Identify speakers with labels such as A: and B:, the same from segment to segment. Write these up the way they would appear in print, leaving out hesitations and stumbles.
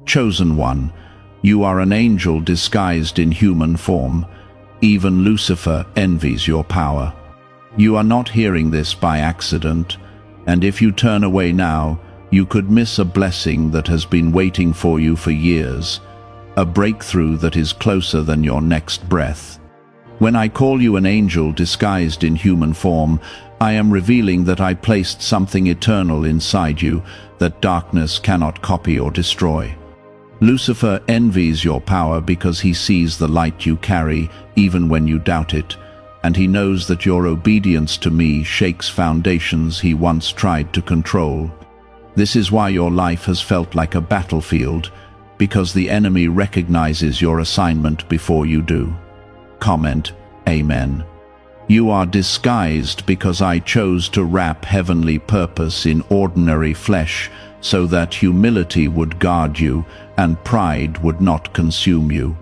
A: Chosen one, you are an angel disguised in human form. Even Lucifer envies your power. You are not hearing this by accident, and if you turn away now, you could miss a blessing that has been waiting for you for years, a breakthrough that is closer than your next breath. When I call you an angel disguised in human form, I am revealing that I placed something eternal inside you that darkness cannot copy or destroy. Lucifer envies your power because he sees the light you carry even when you doubt it, and he knows that your obedience to me shakes foundations he once tried to control. This is why your life has felt like a battlefield, because the enemy recognizes your assignment before you do. Comment, Amen. You are disguised because I chose to wrap heavenly purpose in ordinary flesh so that humility would guard you and pride would not consume you.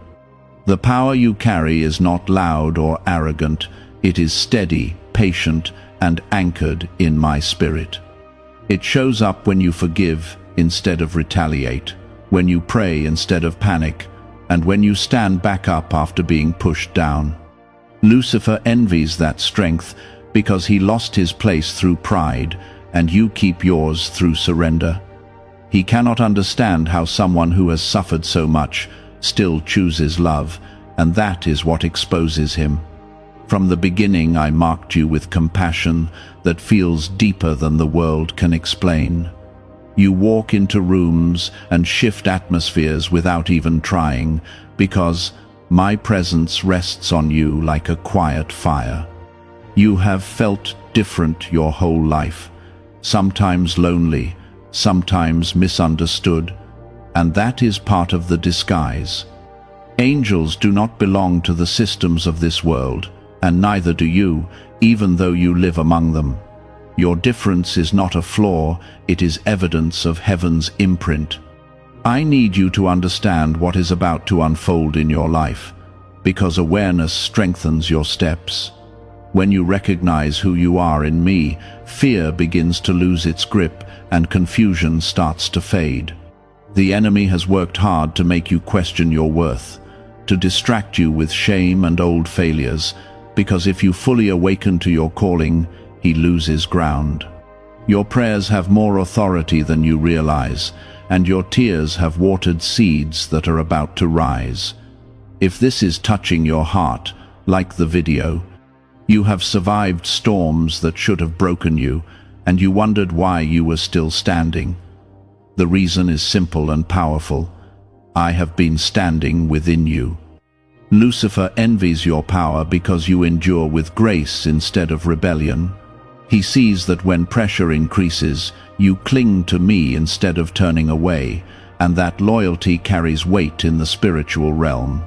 A: The power you carry is not loud or arrogant. It is steady, patient, and anchored in my spirit. It shows up when you forgive instead of retaliate, when you pray instead of panic, and when you stand back up after being pushed down. Lucifer envies that strength because he lost his place through pride, and you keep yours through surrender. He cannot understand how someone who has suffered so much still chooses love, and that is what exposes him. From the beginning I marked you with compassion that feels deeper than the world can explain. You walk into rooms and shift atmospheres without even trying, because my presence rests on you like a quiet fire. You have felt different your whole life, sometimes lonely, sometimes misunderstood, and that is part of the disguise. Angels do not belong to the systems of this world, and neither do you, even though you live among them. Your difference is not a flaw, it is evidence of heaven's imprint. I need you to understand what is about to unfold in your life, because awareness strengthens your steps. When you recognize who you are in me, fear begins to lose its grip and confusion starts to fade. The enemy has worked hard to make you question your worth, to distract you with shame and old failures, because if you fully awaken to your calling, he loses ground. Your prayers have more authority than you realize, and your tears have watered seeds that are about to rise. If this is touching your heart, like the video, you have survived storms that should have broken you, and you wondered why you were still standing. The reason is simple and powerful. I have been standing within you. Lucifer envies your power because you endure with grace instead of rebellion. He sees that when pressure increases, you cling to me instead of turning away, and that loyalty carries weight in the spiritual realm.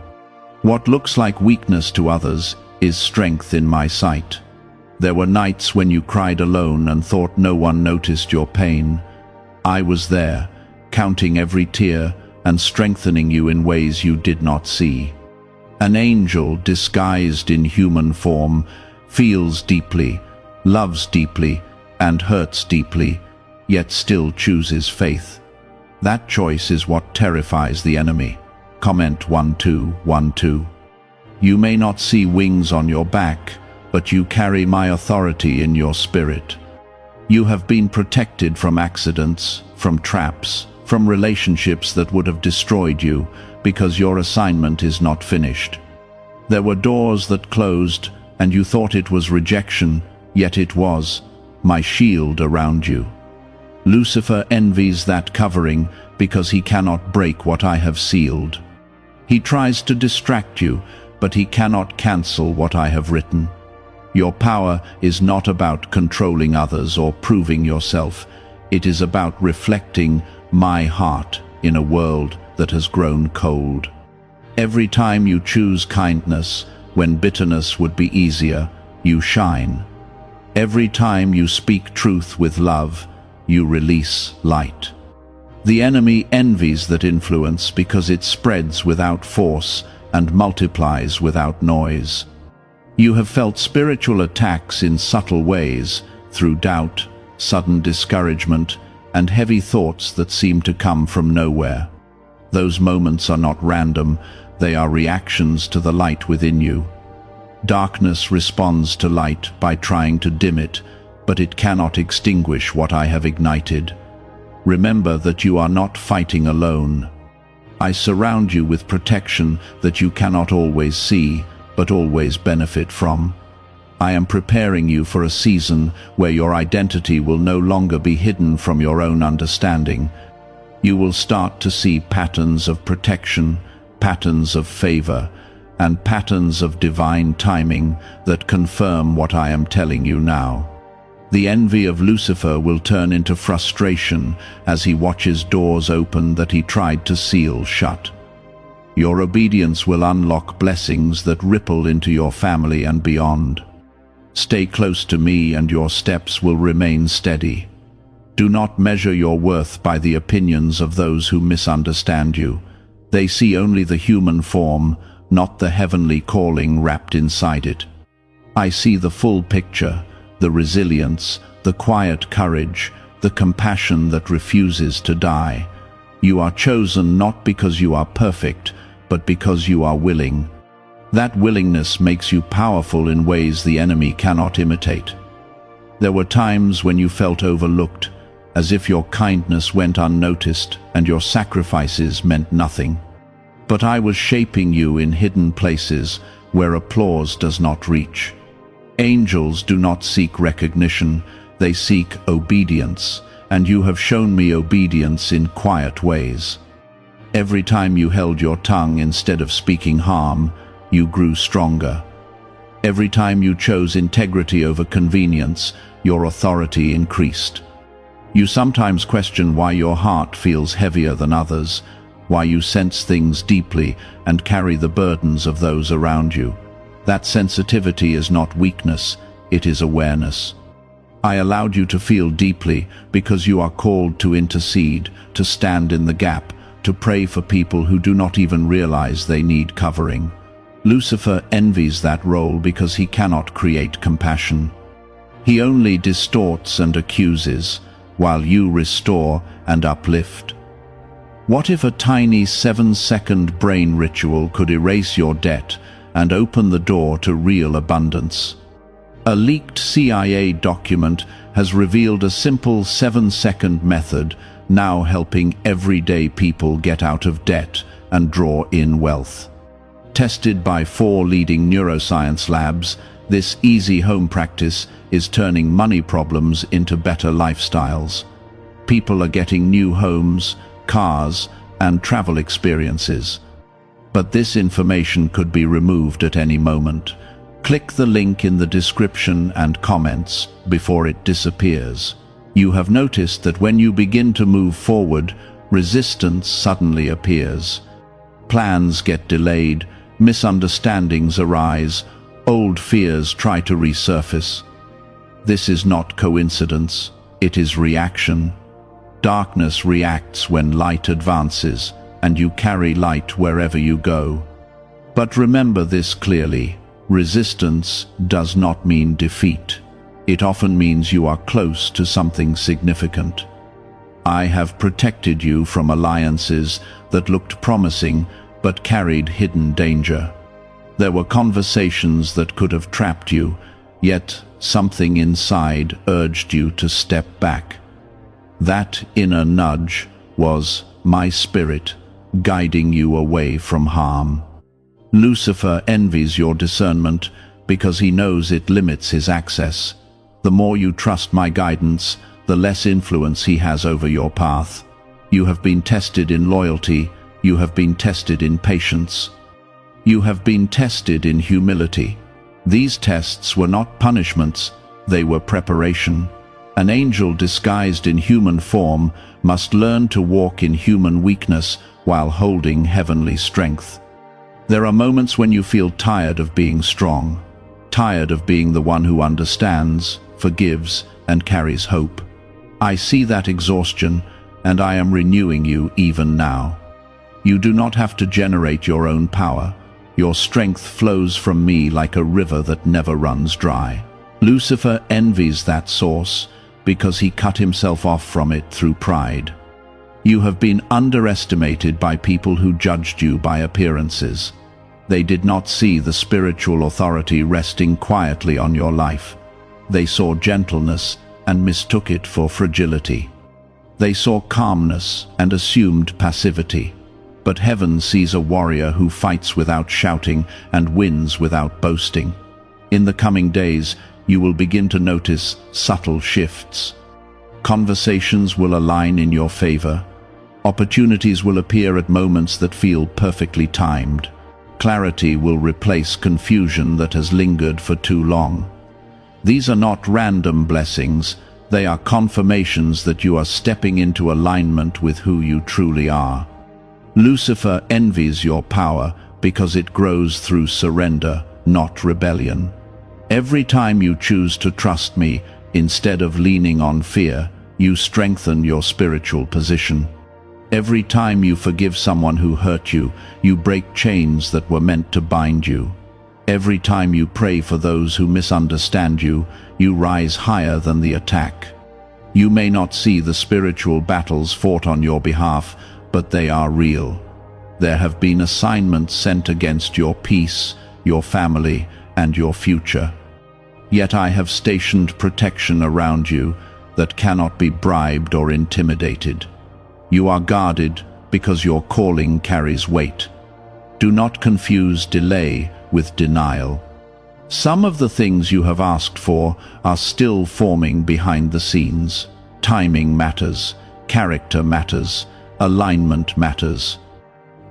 A: What looks like weakness to others is strength in my sight. There were nights when you cried alone and thought no one noticed your pain. I was there, counting every tear and strengthening you in ways you did not see. An angel disguised in human form feels deeply, loves deeply, and hurts deeply, yet still chooses faith. That choice is what terrifies the enemy. Comment 1212. You may not see wings on your back, but you carry my authority in your spirit. You have been protected from accidents, from traps, from relationships that would have destroyed you, because your assignment is not finished. There were doors that closed, and you thought it was rejection, yet it was my shield around you. Lucifer envies that covering because he cannot break what I have sealed. He tries to distract you, but he cannot cancel what I have written. Your power is not about controlling others or proving yourself. It is about reflecting my heart in a world that has grown cold. Every time you choose kindness when bitterness would be easier, you shine. Every time you speak truth with love, you release light. The enemy envies that influence because it spreads without force and multiplies without noise. You have felt spiritual attacks in subtle ways, through doubt, sudden discouragement, and heavy thoughts that seem to come from nowhere. Those moments are not random, they are reactions to the light within you. Darkness responds to light by trying to dim it, but it cannot extinguish what I have ignited. Remember that you are not fighting alone. I surround you with protection that you cannot always see, but always benefit from. I am preparing you for a season where your identity will no longer be hidden from your own understanding. You will start to see patterns of protection, patterns of favor, and patterns of divine timing that confirm what I am telling you now. The envy of Lucifer will turn into frustration as he watches doors open that he tried to seal shut. Your obedience will unlock blessings that ripple into your family and beyond. Stay close to me and your steps will remain steady. Do not measure your worth by the opinions of those who misunderstand you. They see only the human form, not the heavenly calling wrapped inside it. I see the full picture, the resilience, the quiet courage, the compassion that refuses to die. You are chosen not because you are perfect, but because you are willing. That willingness makes you powerful in ways the enemy cannot imitate. There were times when you felt overlooked, as if your kindness went unnoticed and your sacrifices meant nothing. But I was shaping you in hidden places where applause does not reach. Angels do not seek recognition, they seek obedience, and you have shown me obedience in quiet ways. Every time you held your tongue instead of speaking harm, you grew stronger. Every time you chose integrity over convenience, your authority increased. You sometimes question why your heart feels heavier than others, why you sense things deeply and carry the burdens of those around you. That sensitivity is not weakness, it is awareness. I allowed you to feel deeply because you are called to intercede, to stand in the gap, to pray for people who do not even realize they need covering. Lucifer envies that role because he cannot create compassion. He only distorts and accuses, while you restore and uplift. What if a tiny 7-second brain ritual could erase your debt and open the door to real abundance? A leaked CIA document has revealed a simple 7-second method now helping everyday people get out of debt and draw in wealth. Tested by 4 leading neuroscience labs, this easy home practice is turning money problems into better lifestyles. People are getting new homes, cars, and travel experiences. But this information could be removed at any moment. Click the link in the description and comments before it disappears. You have noticed that when you begin to move forward, resistance suddenly appears. Plans get delayed, misunderstandings arise, old fears try to resurface. This is not coincidence, it is reaction. Darkness reacts when light advances, and you carry light wherever you go. But remember this clearly, resistance does not mean defeat. It often means you are close to something significant. I have protected you from alliances that looked promising but carried hidden danger. There were conversations that could have trapped you, yet something inside urged you to step back. That inner nudge was my spirit guiding you away from harm. Lucifer envies your discernment because he knows it limits his access. The more you trust my guidance, the less influence he has over your path. You have been tested in loyalty, you have been tested in patience. You have been tested in humility. These tests were not punishments, they were preparation. An angel disguised in human form must learn to walk in human weakness while holding heavenly strength. There are moments when you feel tired of being strong, tired of being the one who understands, forgives, and carries hope. I see that exhaustion, and I am renewing you even now. You do not have to generate your own power. Your strength flows from me like a river that never runs dry. Lucifer envies that source because he cut himself off from it through pride. You have been underestimated by people who judged you by appearances. They did not see the spiritual authority resting quietly on your life. They saw gentleness and mistook it for fragility. They saw calmness and assumed passivity. But heaven sees a warrior who fights without shouting and wins without boasting. In the coming days, you will begin to notice subtle shifts. Conversations will align in your favor. Opportunities will appear at moments that feel perfectly timed. Clarity will replace confusion that has lingered for too long. These are not random blessings. They are confirmations that you are stepping into alignment with who you truly are. Lucifer envies your power because it grows through surrender, not rebellion. Every time you choose to trust me instead of leaning on fear, you strengthen your spiritual position. Every time you forgive someone who hurt you, you break chains that were meant to bind you. Every time you pray for those who misunderstand you, you rise higher than the attack. You may not see the spiritual battles fought on your behalf, but they are real. There have been assignments sent against your peace, your family, and your future. Yet I have stationed protection around you that cannot be bribed or intimidated. You are guarded because your calling carries weight. Do not confuse delay with denial. Some of the things you have asked for are still forming behind the scenes. Timing matters, character matters, alignment matters.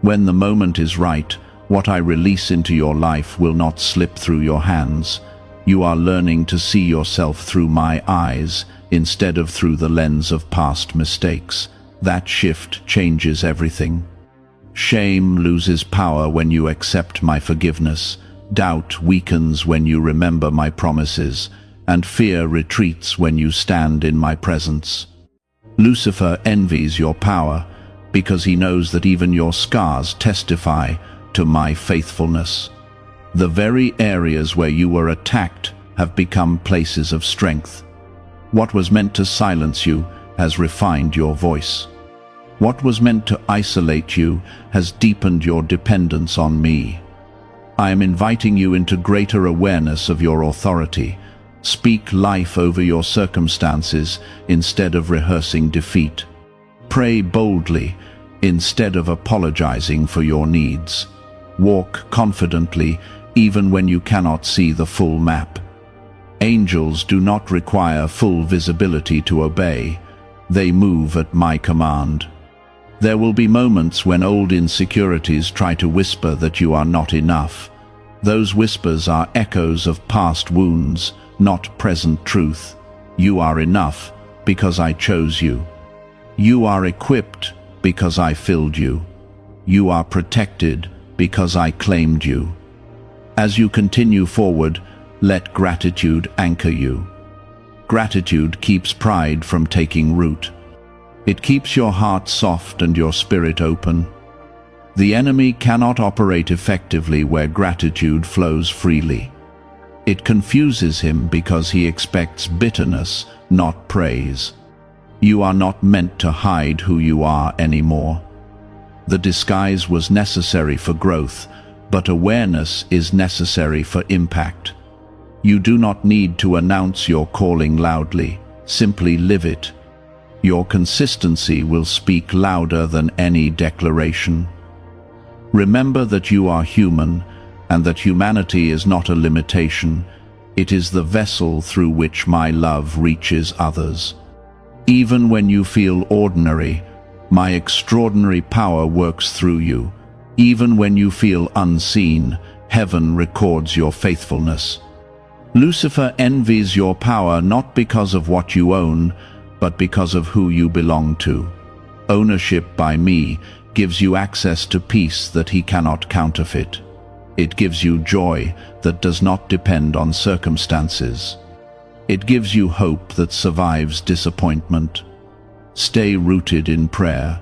A: When the moment is right, what I release into your life will not slip through your hands. You are learning to see yourself through my eyes instead of through the lens of past mistakes. That shift changes everything. Shame loses power when you accept my forgiveness. Doubt weakens when you remember my promises, and fear retreats when you stand in my presence. Lucifer envies your power because he knows that even your scars testify to my faithfulness. The very areas where you were attacked have become places of strength. What was meant to silence you has refined your voice. What was meant to isolate you has deepened your dependence on me. I am inviting you into greater awareness of your authority. Speak life over your circumstances instead of rehearsing defeat. Pray boldly instead of apologizing for your needs. Walk confidently even when you cannot see the full map. Angels do not require full visibility to obey. They move at my command. There will be moments when old insecurities try to whisper that you are not enough. Those whispers are echoes of past wounds, not present truth. You are enough because I chose you. You are equipped because I filled you. You are protected because I claimed you. As you continue forward, let gratitude anchor you. Gratitude keeps pride from taking root. It keeps your heart soft and your spirit open. The enemy cannot operate effectively where gratitude flows freely. It confuses him because he expects bitterness, not praise. You are not meant to hide who you are anymore. The disguise was necessary for growth, but awareness is necessary for impact. You do not need to announce your calling loudly. Simply live it. Your consistency will speak louder than any declaration. Remember that you are human, and that humanity is not a limitation. It is the vessel through which my love reaches others. Even when you feel ordinary, my extraordinary power works through you. Even when you feel unseen, heaven records your faithfulness. Lucifer envies your power not because of what you own, but because of who you belong to. Ownership by me gives you access to peace that he cannot counterfeit. It gives you joy that does not depend on circumstances. It gives you hope that survives disappointment. Stay rooted in prayer.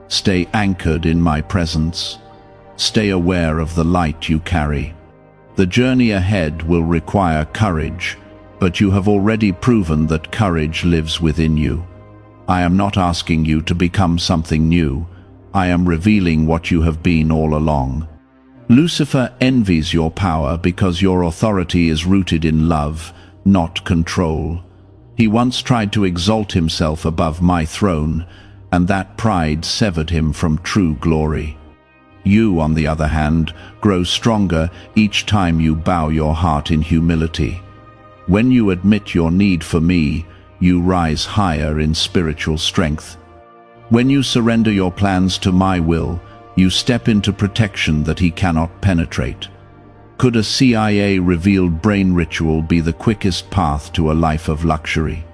A: Stay anchored in my presence. Stay aware of the light you carry. The journey ahead will require courage, but you have already proven that courage lives within you. I am not asking you to become something new. I am revealing what you have been all along. Lucifer envies your power because your authority is rooted in love, not control. He once tried to exalt himself above my throne, and that pride severed him from true glory. You, on the other hand, grow stronger each time you bow your heart in humility. When you admit your need for me, you rise higher in spiritual strength. When you surrender your plans to my will, you step into protection that he cannot penetrate. Could a CIA-revealed brain ritual be the quickest path to a life of luxury?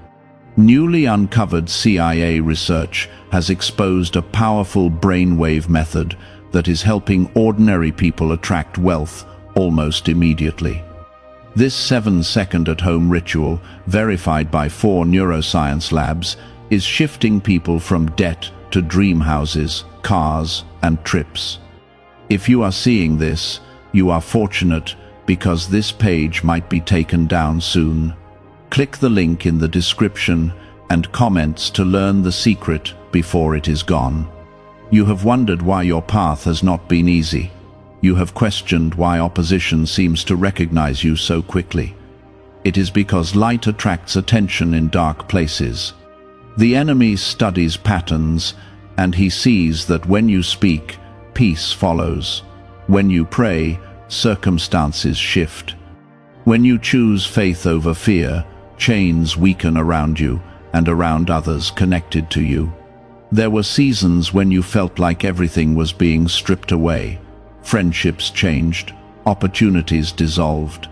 A: Newly uncovered CIA research has exposed a powerful brainwave method that is helping ordinary people attract wealth almost immediately. This 7-second at-home ritual, verified by 4 neuroscience labs, is shifting people from debt to dream houses, cars, and trips. If you are seeing this, you are fortunate because this page might be taken down soon. Click the link in the description and comments to learn the secret before it is gone. You have wondered why your path has not been easy. You have questioned why opposition seems to recognize you so quickly. It is because light attracts attention in dark places. The enemy studies patterns, and he sees that when you speak, peace follows. When you pray, circumstances shift. When you choose faith over fear, chains weaken around you and around others connected to you. There were seasons when you felt like everything was being stripped away. Friendships changed, opportunities dissolved.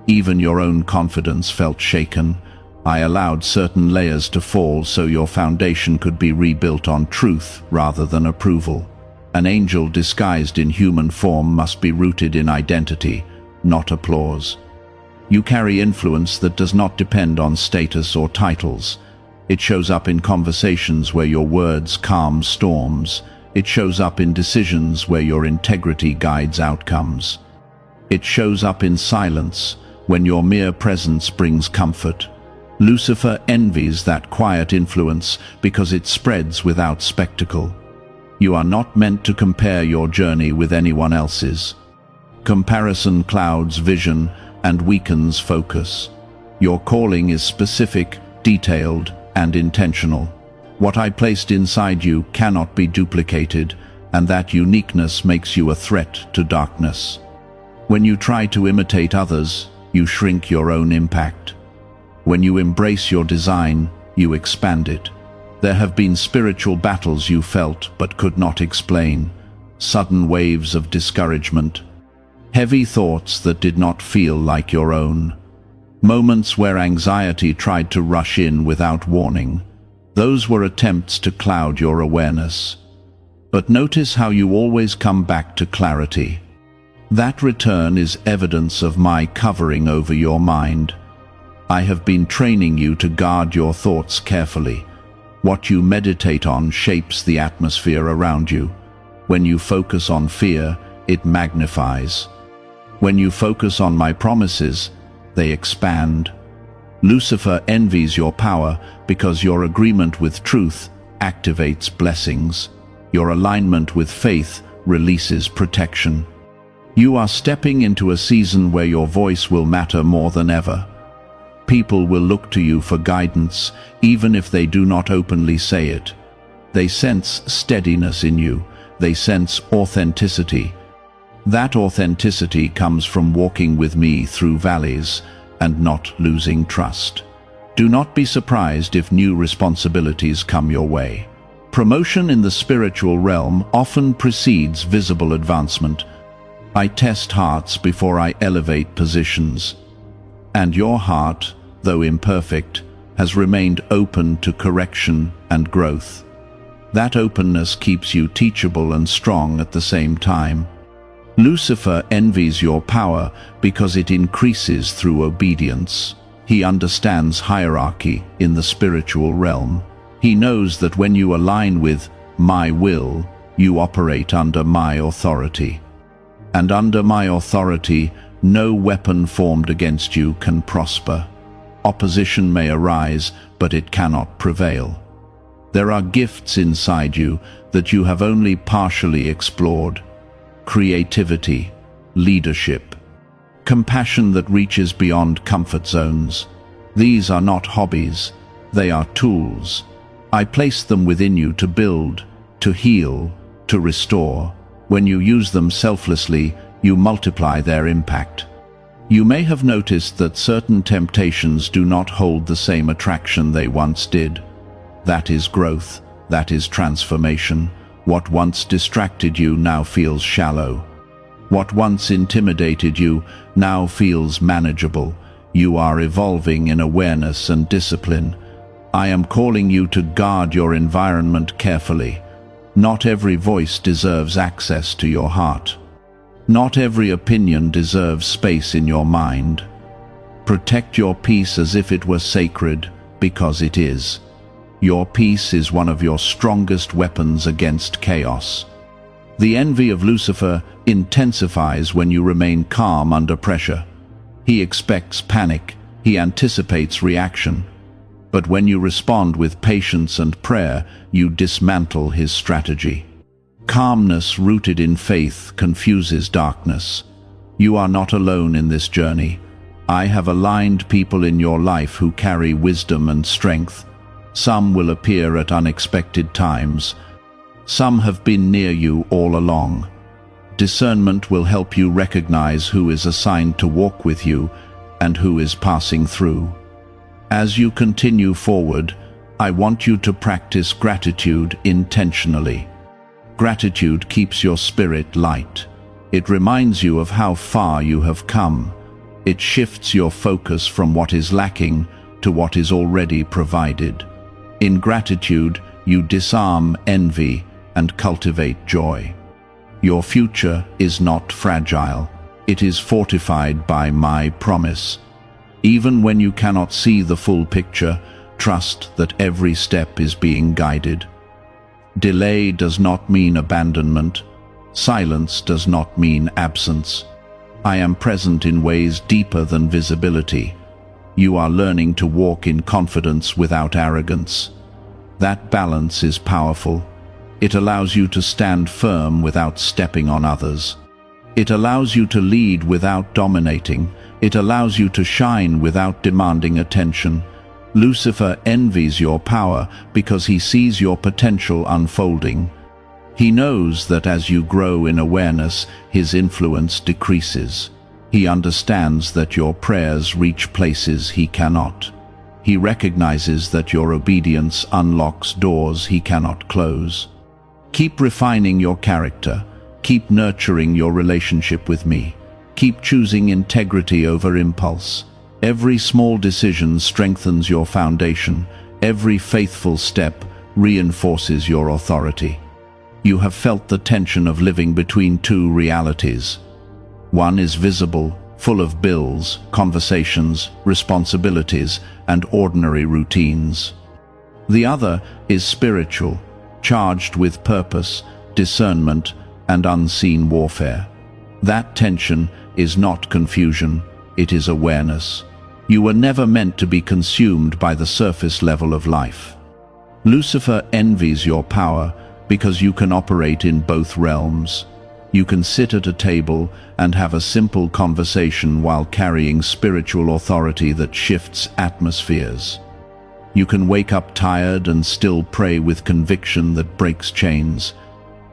A: Even your own confidence felt shaken. I allowed certain layers to fall so your foundation could be rebuilt on truth rather than approval. An angel disguised in human form must be rooted in identity, not applause. You carry influence that does not depend on status or titles. It shows up in conversations where your words calm storms. It shows up in decisions where your integrity guides outcomes. It shows up in silence when your mere presence brings comfort. Lucifer envies that quiet influence because it spreads without spectacle. You are not meant to compare your journey with anyone else's. Comparison clouds vision and weakens focus. Your calling is specific, detailed, and intentional. What I placed inside you cannot be duplicated, and that uniqueness makes you a threat to darkness. When you try to imitate others, you shrink your own impact. When you embrace your design, you expand it. There have been spiritual battles you felt but could not explain, sudden waves of discouragement, heavy thoughts that did not feel like your own, moments where anxiety tried to rush in without warning. Those were attempts to cloud your awareness. But notice how you always come back to clarity. That return is evidence of my covering over your mind. I have been training you to guard your thoughts carefully. What you meditate on shapes the atmosphere around you. When you focus on fear, it magnifies. When you focus on my promises, they expand. Lucifer envies your power because your agreement with truth activates blessings. Your alignment with faith releases protection. You are stepping into a season where your voice will matter more than ever. People will look to you for guidance, even if they do not openly say it. They sense steadiness in you. They sense authenticity. That authenticity comes from walking with me through valleys and not losing trust. Do not be surprised if new responsibilities come your way. Promotion in the spiritual realm often precedes visible advancement. I test hearts before I elevate positions. And your heart, though imperfect, has remained open to correction and growth. That openness keeps you teachable and strong at the same time. Lucifer envies your power because it increases through obedience. He understands hierarchy in the spiritual realm. He knows that when you align with my will, you operate under my authority. And under my authority, no weapon formed against you can prosper. Opposition may arise, but it cannot prevail. There are gifts inside you that you have only partially explored. Creativity, leadership, compassion that reaches beyond comfort zones. These are not hobbies, they are tools. I place them within you to build, to heal, to restore. When you use them selflessly, you multiply their impact. You may have noticed that certain temptations do not hold the same attraction they once did. That is growth, that is transformation. What once distracted you now feels shallow. What once intimidated you now feels manageable. You are evolving in awareness and discipline. I am calling you to guard your environment carefully. Not every voice deserves access to your heart. Not every opinion deserves space in your mind. Protect your peace as if it were sacred, because it is. Your peace is one of your strongest weapons against chaos. The envy of Lucifer intensifies when you remain calm under pressure. He expects panic, he anticipates reaction. But when you respond with patience and prayer, you dismantle his strategy. Calmness rooted in faith confuses darkness. You are not alone in this journey. I have aligned people in your life who carry wisdom and strength. Some will appear at unexpected times. Some have been near you all along. Discernment will help you recognize who is assigned to walk with you and who is passing through. As you continue forward, I want you to practice gratitude intentionally. Gratitude keeps your spirit light. It reminds you of how far you have come. It shifts your focus from what is lacking to what is already provided. In gratitude, you disarm envy and cultivate joy. Your future is not fragile. It is fortified by my promise. Even when you cannot see the full picture, trust that every step is being guided. Delay does not mean abandonment. Silence does not mean absence. I am present in ways deeper than visibility. You are learning to walk in confidence without arrogance. That balance is powerful. It allows you to stand firm without stepping on others. It allows you to lead without dominating. It allows you to shine without demanding attention. Lucifer envies your power because he sees your potential unfolding. He knows that as you grow in awareness, his influence decreases. He understands that your prayers reach places he cannot. He recognizes that your obedience unlocks doors he cannot close. Keep refining your character. Keep nurturing your relationship with me. Keep choosing integrity over impulse. Every small decision strengthens your foundation. Every faithful step reinforces your authority. You have felt the tension of living between two realities. One is visible, full of bills, conversations, responsibilities, and ordinary routines. The other is spiritual, charged with purpose, discernment, and unseen warfare. That tension is not confusion, it is awareness. You were never meant to be consumed by the surface level of life. Lucifer envies your power because you can operate in both realms. You can sit at a table and have a simple conversation while carrying spiritual authority that shifts atmospheres. You can wake up tired and still pray with conviction that breaks chains.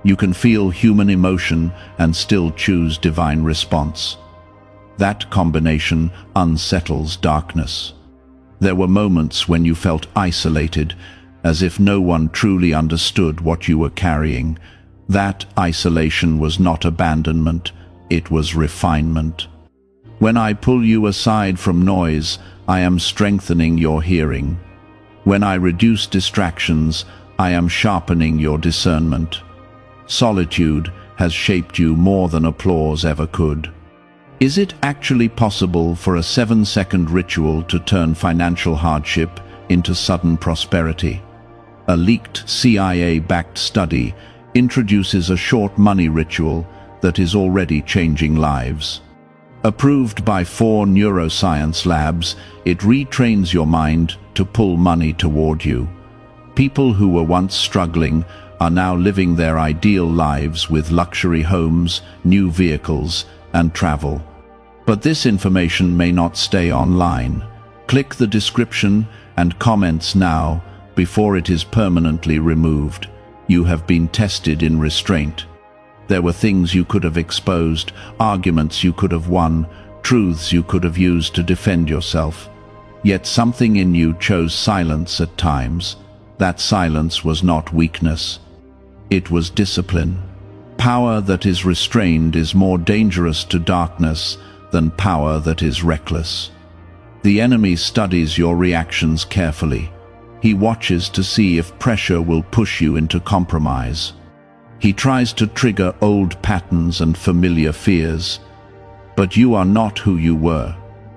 A: You can feel human emotion and still choose divine response. That combination unsettles darkness. There were moments when you felt isolated, as if no one truly understood what you were carrying. That isolation was not abandonment, it was refinement. When I pull you aside from noise, I am strengthening your hearing. When I reduce distractions, I am sharpening your discernment. Solitude has shaped you more than applause ever could. Is it actually possible for a 7-second ritual to turn financial hardship into sudden prosperity? A leaked CIA-backed study introduces a short money ritual that is already changing lives. Approved by 4 neuroscience labs, it retrains your mind to pull money toward you. People who were once struggling are now living their ideal lives with luxury homes, new vehicles, and travel. But this information may not stay online. Click the description and comments now before it is permanently removed. You have been tested in restraint. There were things you could have exposed, arguments you could have won, truths you could have used to defend yourself. Yet something in you chose silence at times. That silence was not weakness. It was discipline. Power that is restrained is more dangerous to darkness than power that is reckless. The enemy studies your reactions carefully. He watches to see if pressure will push you into compromise. He tries to trigger old patterns and familiar fears. But you are not who you were.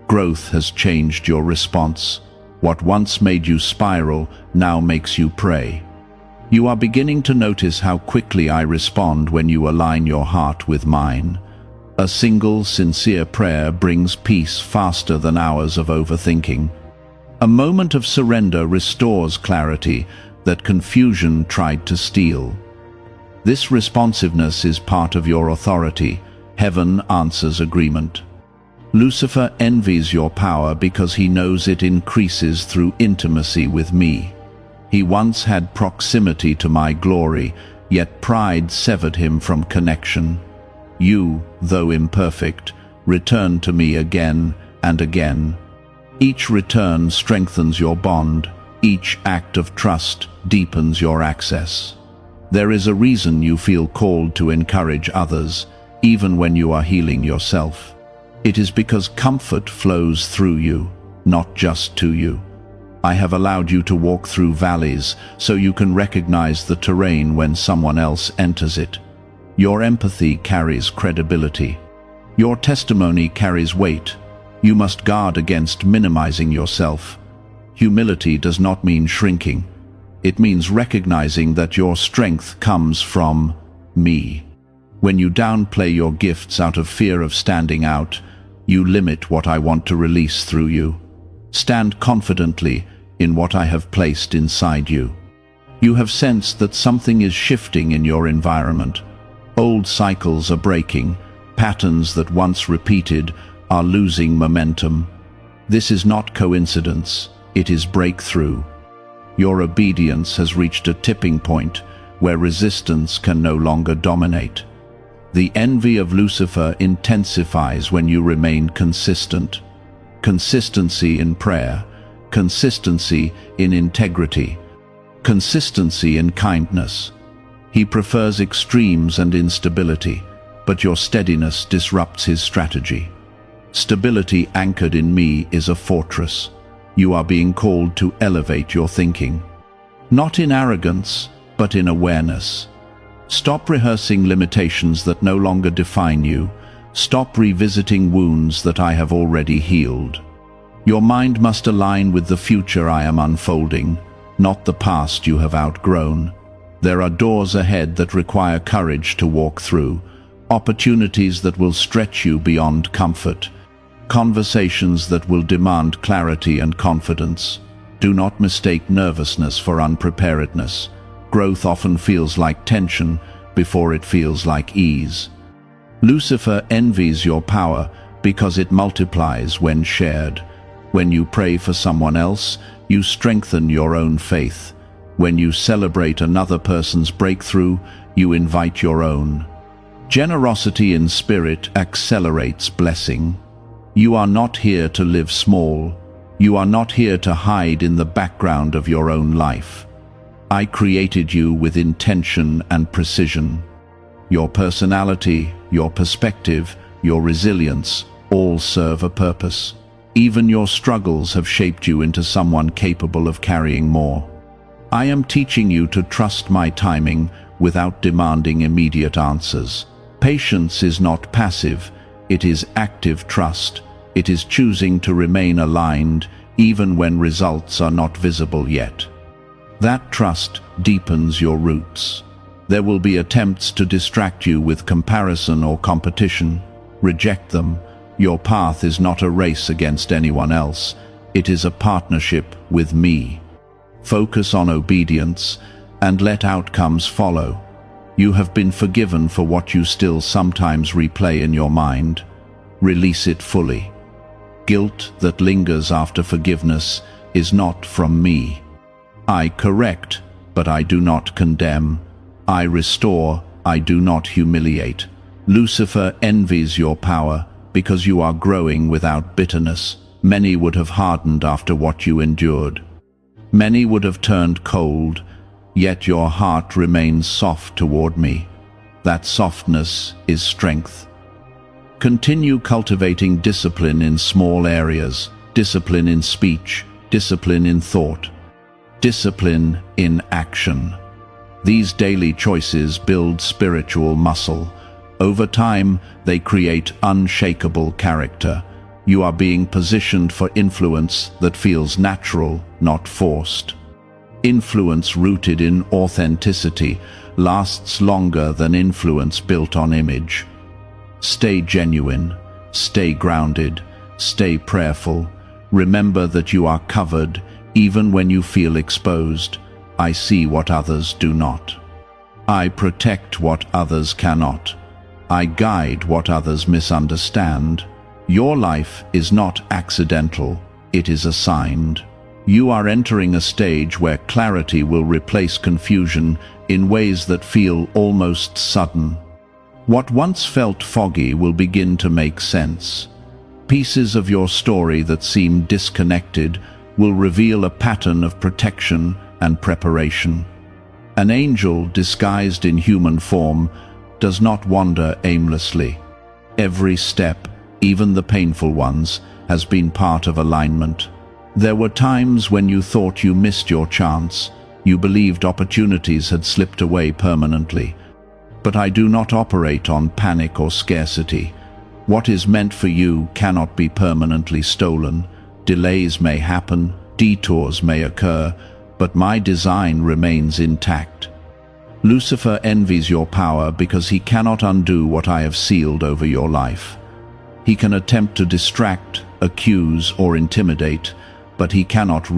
A: Growth has changed your response. What once made you spiral now makes you pray. You are beginning to notice how quickly I respond when you align your heart with mine. A single, sincere prayer brings peace faster than hours of overthinking. A moment of surrender restores clarity that confusion tried to steal. This responsiveness is part of your authority. Heaven answers agreement. Lucifer envies your power because he knows it increases through intimacy with me. He once had proximity to my glory, yet pride severed him from connection. You, though imperfect, return to me again and again. Each return strengthens your bond. Each act of trust deepens your access. There is a reason you feel called to encourage others, even when you are healing yourself. It is because comfort flows through you, not just to you. I have allowed you to walk through valleys so you can recognize the terrain when someone else enters it. Your empathy carries credibility. Your testimony carries weight. You must guard against minimizing yourself. Humility does not mean shrinking. It means recognizing that your strength comes from me. When you downplay your gifts out of fear of standing out, you limit what I want to release through you. Stand confidently in what I have placed inside you. You have sensed that something is shifting in your environment. Old cycles are breaking. Patterns that once repeated are losing momentum. This is not coincidence. It is breakthrough. Your obedience has reached a tipping point where resistance can no longer dominate. The envy of Lucifer intensifies when you remain consistent. Consistency in prayer, consistency in integrity, consistency in kindness. He prefers extremes and instability, but your steadiness disrupts his strategy. Stability anchored in me is a fortress. You are being called to elevate your thinking. Not in arrogance, but in awareness. Stop rehearsing limitations that no longer define you. Stop revisiting wounds that I have already healed. Your mind must align with the future I am unfolding, not the past you have outgrown. There are doors ahead that require courage to walk through, opportunities that will stretch you beyond comfort, conversations that will demand clarity and confidence. Do not mistake nervousness for unpreparedness. Growth often feels like tension before it feels like ease. Lucifer envies your power because it multiplies when shared. When you pray for someone else, you strengthen your own faith. When you celebrate another person's breakthrough, you invite your own. Generosity in spirit accelerates blessing. You are not here to live small. You are not here to hide in the background of your own life. I created you with intention and precision. Your personality, your perspective, your resilience all serve a purpose. Even your struggles have shaped you into someone capable of carrying more. I am teaching you to trust my timing without demanding immediate answers. Patience is not passive, it is active trust. It is choosing to remain aligned even when results are not visible yet. That trust deepens your roots. There will be attempts to distract you with comparison or competition. Reject them. Your path is not a race against anyone else. It is a partnership with me. Focus on obedience and let outcomes follow. You have been forgiven for what you still sometimes replay in your mind. Release it fully. Guilt that lingers after forgiveness is not from me. I correct, but I do not condemn. I restore, I do not humiliate. Lucifer envies your power because you are growing without bitterness. Many would have hardened after what you endured. Many would have turned cold, yet your heart remains soft toward me. That softness is strength. Continue cultivating discipline in small areas, discipline in speech, discipline in thought, discipline in action. These daily choices build spiritual muscle. Over time, they create unshakable character. You are being positioned for influence that feels natural, not forced. Influence rooted in authenticity lasts longer than influence built on image. Stay genuine, stay grounded, stay prayerful. Remember that you are covered even when you feel exposed. I see what others do not. I protect what others cannot. I guide what others misunderstand. Your life is not accidental, it is assigned. You are entering a stage where clarity will replace confusion in ways that feel almost sudden. What once felt foggy will begin to make sense. Pieces of your story that seem disconnected will reveal a pattern of protection and preparation. An angel disguised in human form does not wander aimlessly. Every step, even the painful ones, has been part of alignment. There were times when you thought you missed your chance. You believed opportunities had slipped away permanently. But I do not operate on panic or scarcity. What is meant for you cannot be permanently stolen. Delays may happen, detours may occur, but my design remains intact. Lucifer envies your power because he cannot undo what I have sealed over your life. He can attempt to distract, accuse, or intimidate, but he cannot